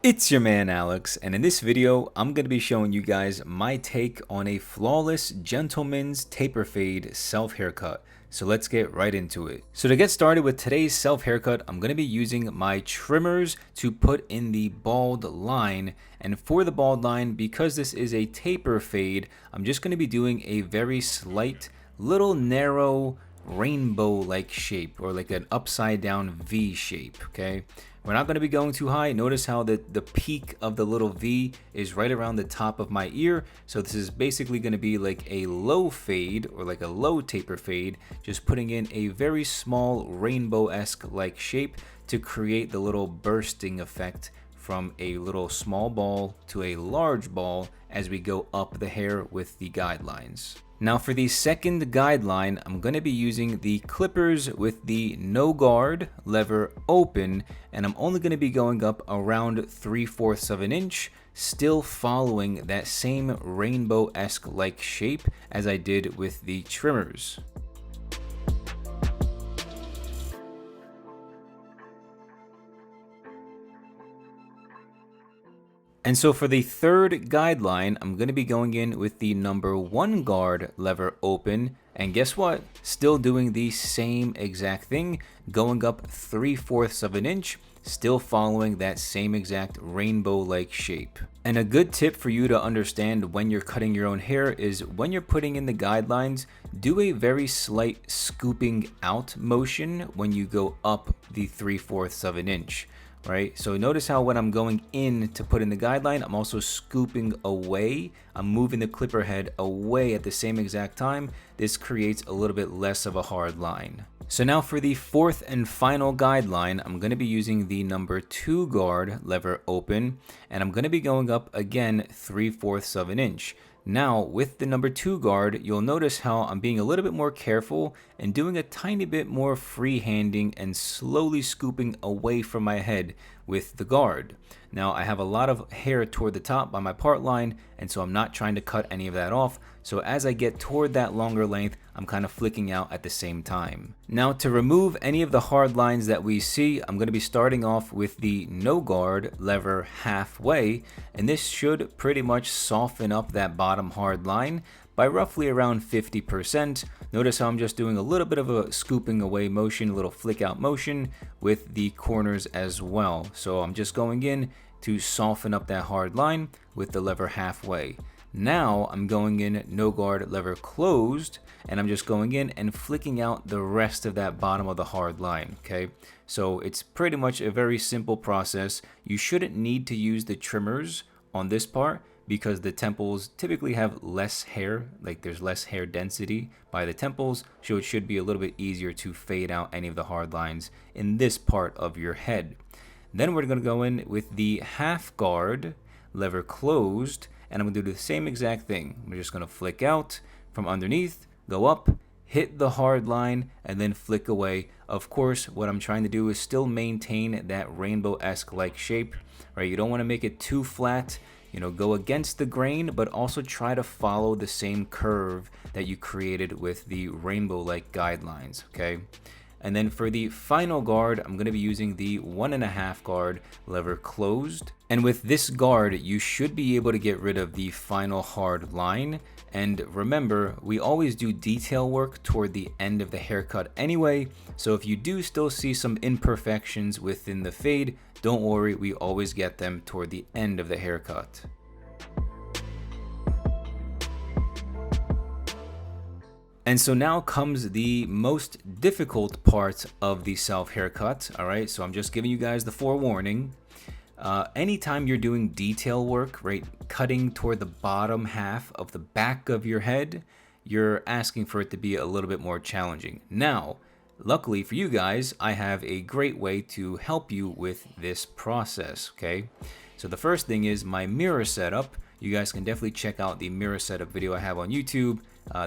It's your man Alex, and in this video, I'm going to be showing you guys my take on a flawless gentleman's taper fade self haircut. So let's get right into it. So to get started with today's self haircut, I'm going to be using my trimmers to put in the bald line. And for the bald line, because this is a taper fade, I'm just going to be doing a very slight, little narrow rainbow-like shape, or like an upside down V shape, okay? We're not going to be going too high. Notice how the peak of the little V is right around the top of my ear. So this is basically going to be like a low fade, or like a low taper fade, just putting in a very small rainbow-esque like shape to create the little bursting effect from a little small ball to a large ball as we go up the hair with the guidelines. Now for the second guideline, I'm going to be using the clippers with the no guard lever open, and I'm only going to be going up around 3/4 of an inch, still following that same rainbow-esque like shape as I did with the trimmers. And so for the third guideline, I'm going to be going in with the number 1 guard lever open. And guess what? Still doing the same exact thing, going up 3/4 of an inch, still following that same exact rainbow-like shape. And a good tip for you to understand when you're cutting your own hair is when you're putting in the guidelines, do a very slight scooping out motion when you go up the 3/4 of an inch. Right? So notice how when I'm going in to put in the guideline, I'm also scooping away. I'm moving the clipper head away at the same exact time. This creates a little bit less of a hard line. So now for the fourth and final guideline, I'm going to be using the number 2 guard lever open, and I'm going to be going up again 3/4 of an inch. Now with the number 2 guard, you'll notice how I'm being a little bit more careful and doing a tiny bit more free-handing and slowly scooping away from my head with the guard. Now I have a lot of hair toward the top by my part line, and so I'm not trying to cut any of that off. So as I get toward that longer length, I'm kind of flicking out at the same time. Now to remove any of the hard lines that we see, I'm going to be starting off with the no guard lever halfway, and this should pretty much soften up that bottom hard line by roughly around 50%. Notice how I'm just doing a little bit of a scooping away motion, a little flick out motion with the corners as well. So I'm just going in to soften up that hard line with the lever halfway. Now I'm going in no guard lever closed, and I'm just going in and flicking out the rest of that bottom of the hard line, okay? So it's pretty much a very simple process. You shouldn't need to use the trimmers on this part because the temples typically have less hair, like there's less hair density by the temples, so it should be a little bit easier to fade out any of the hard lines in this part of your head. Then we're going to go in with the half guard lever closed, and I'm going to do the same exact thing. We're just going to flick out from underneath, go up, hit the hard line, and then flick away. Of course, what I'm trying to do is still maintain that rainbow-esque like shape, right? You don't want to make it too flat. You know, go against the grain, but also try to follow the same curve that you created with the rainbow-like guidelines, okay? And then for the final guard, I'm going to be using the 1.5 guard lever closed. And with this guard, you should be able to get rid of the final hard line. And remember, we always do detail work toward the end of the haircut anyway. So if you do still see some imperfections within the fade, don't worry, we always get them toward the end of the haircut. And so now comes the most difficult part of the self haircut. All right, so I'm just giving you guys the forewarning. Anytime you're doing detail work, right, cutting toward the bottom half of the back of your head, you're asking for it to be a little bit more challenging. Now, luckily for you guys, I have a great way to help you with this process, okay? So the first thing is my mirror setup. You guys can definitely check out the mirror setup video I have on YouTube.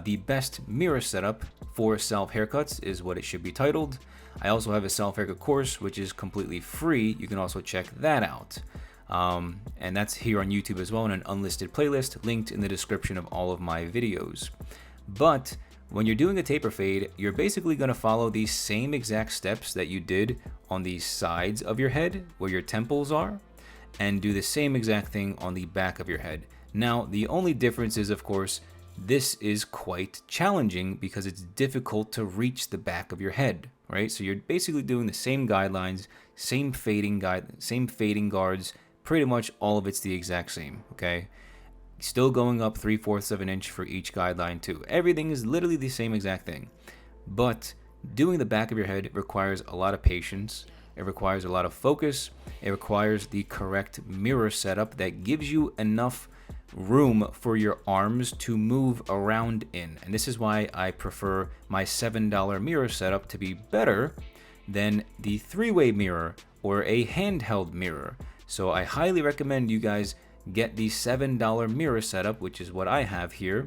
The best mirror setup for self haircuts is what it should be titled. I also have a self haircut course, which is completely free. You can also check that out. And that's here on YouTube as well in an unlisted playlist linked in the description of all of my videos. But when you're doing a taper fade, you're basically going to follow the same exact steps that you did on the sides of your head where your temples are. and do the same exact thing on the back of your head. Now, the only difference is, of course, this is quite challenging because it's difficult to reach the back of your head, right? So you're basically doing the same guidelines, same fading guards, pretty much all of it's the exact same, okay? Still going up 3/4 of an inch for each guideline too. Everything is literally the same exact thing. But doing the back of your head requires a lot of patience. It requires a lot of focus. It requires the correct mirror setup that gives you enough room for your arms to move around in. And this is why I prefer my $7 mirror setup to be better than the three-way mirror or a handheld mirror. So I highly recommend you guys get the $7 mirror setup, which is what I have here,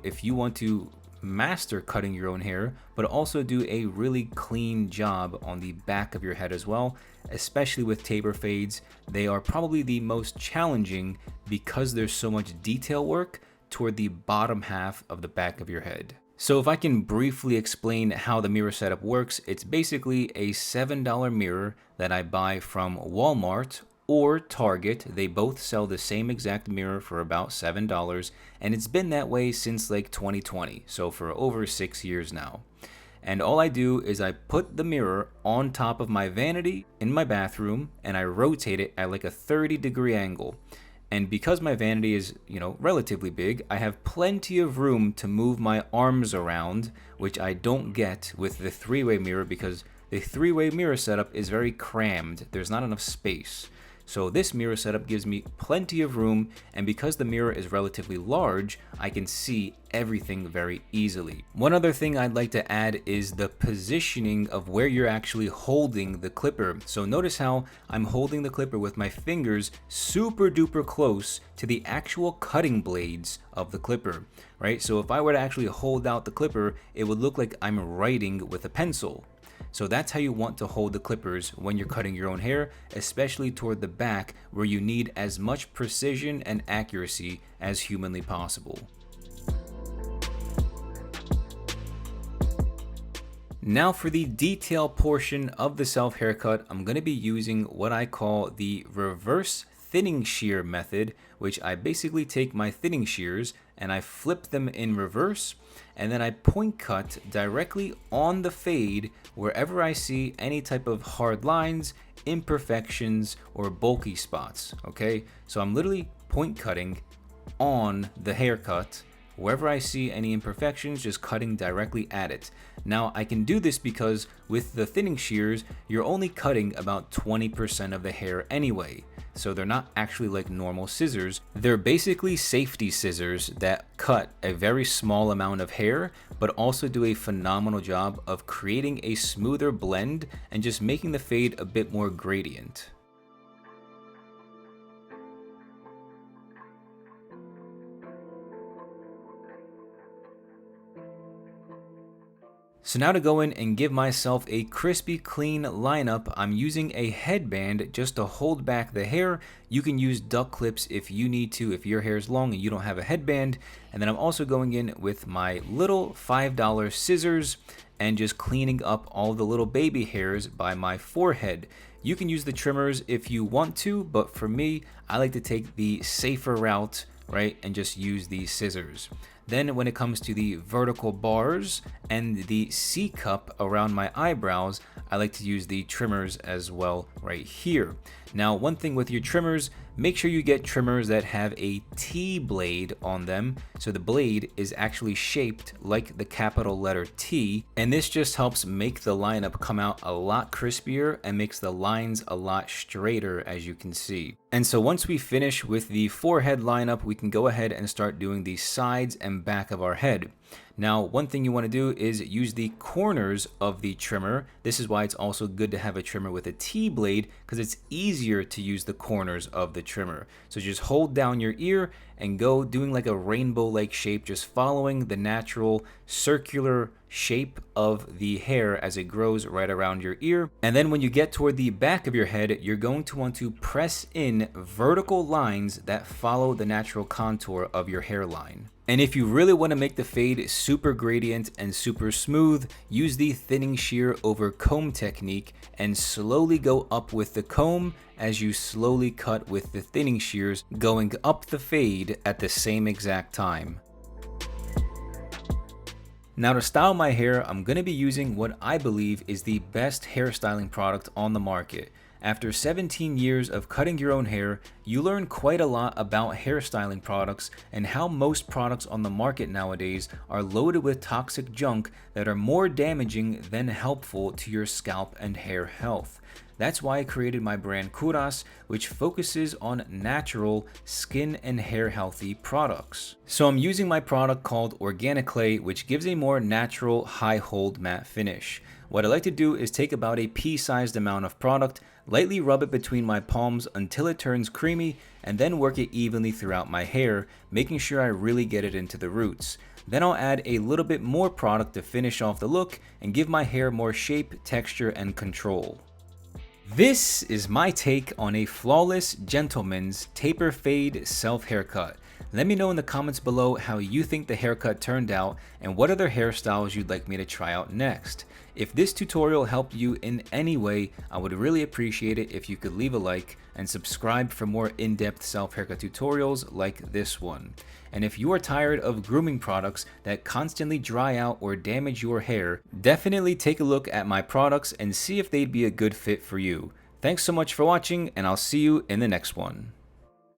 if you want to master cutting your own hair, but also do a really clean job on the back of your head as well, especially with taper fades. They are probably the most challenging because there's so much detail work toward the bottom half of the back of your head. So if I can briefly explain how the mirror setup works, it's basically a $7 mirror that I buy from Walmart or Target. They both sell the same exact mirror for about $7, and it's been that way since like 2020, so for over 6 years now. And all I do is I put the mirror on top of my vanity in my bathroom, and I rotate it at like a 30-degree angle. And because my vanity is, relatively big, I have plenty of room to move my arms around, which I don't get with the three-way mirror because the three-way mirror setup is very crammed. There's not enough space. So this mirror setup gives me plenty of room, and because the mirror is relatively large, I can see everything very easily. One other thing I'd like to add is the positioning of where you're actually holding the clipper. So notice how I'm holding the clipper with my fingers super duper close to the actual cutting blades of the clipper, right? So if I were to actually hold out the clipper, it would look like I'm writing with a pencil. So that's how you want to hold the clippers when you're cutting your own hair, especially toward the back where you need as much precision and accuracy as humanly possible. Now for the detail portion of the self haircut, I'm going to be using what I call the reverse thinning shear method, which I basically take my thinning shears and I flip them in reverse, and then I point cut directly on the fade wherever I see any type of hard lines, imperfections, or bulky spots, okay? So I'm literally point cutting on the haircut. Wherever I see any imperfections, just cutting directly at it. Now, I can do this because with the thinning shears, you're only cutting about 20% of the hair anyway. So they're not actually like normal scissors. They're basically safety scissors that cut a very small amount of hair, but also do a phenomenal job of creating a smoother blend and just making the fade a bit more gradient. So now to go in and give myself a crispy clean lineup, I'm using a headband just to hold back the hair. You can use duck clips if you need to, if your hair is long and you don't have a headband. And then I'm also going in with my little $5 scissors and just cleaning up all the little baby hairs by my forehead. You can use the trimmers if you want to, but for me, I like to take the safer route, right, and just use these scissors. Then when it comes to the vertical bars and the C-cup around my eyebrows, I like to use the trimmers as well right here. Now, one thing with your trimmers, make sure you get trimmers that have a T blade on them. So the blade is actually shaped like the capital letter T, and this just helps make the lineup come out a lot crispier and makes the lines a lot straighter, as you can see. And so once we finish with the forehead lineup, we can go ahead and start doing the sides and back of our head. Now, one thing you want to do is use the corners of the trimmer. This is why it's also good to have a trimmer with a T blade, because it's easier to use the corners of the trimmer. So just hold down your ear and go doing like a rainbow-like shape, just following the natural circular shape of the hair as it grows right around your ear. And then when you get toward the back of your head, you're going to want to press in vertical lines that follow the natural contour of your hairline. And if you really want to make the fade super gradient and super smooth, use the thinning shear over comb technique and slowly go up with the comb as you slowly cut with the thinning shears, going up the fade at the same exact time. Now to style my hair, I'm going to be using what I believe is the best hairstyling product on the market. After 17 years of cutting your own hair, you learn quite a lot about hairstyling products and how most products on the market nowadays are loaded with toxic junk that are more damaging than helpful to your scalp and hair health. That's why I created my brand KOVRAS, which focuses on natural skin and hair healthy products. So I'm using my product called Organic Clay, which gives a more natural high hold matte finish. What I like to do is take about a pea-sized amount of product, lightly rub it between my palms until it turns creamy, and then work it evenly throughout my hair, making sure I really get it into the roots. Then I'll add a little bit more product to finish off the look and give my hair more shape, texture, and control. This is my take on a flawless gentleman's taper fade self haircut. Let me know in the comments below how you think the haircut turned out and what other hairstyles you'd like me to try out next. If this tutorial helped you in any way, I would really appreciate it if you could leave a like and subscribe for more in-depth self-haircut tutorials like this one. And if you are tired of grooming products that constantly dry out or damage your hair, definitely take a look at my products and see if they'd be a good fit for you. Thanks so much for watching, and I'll see you in the next one.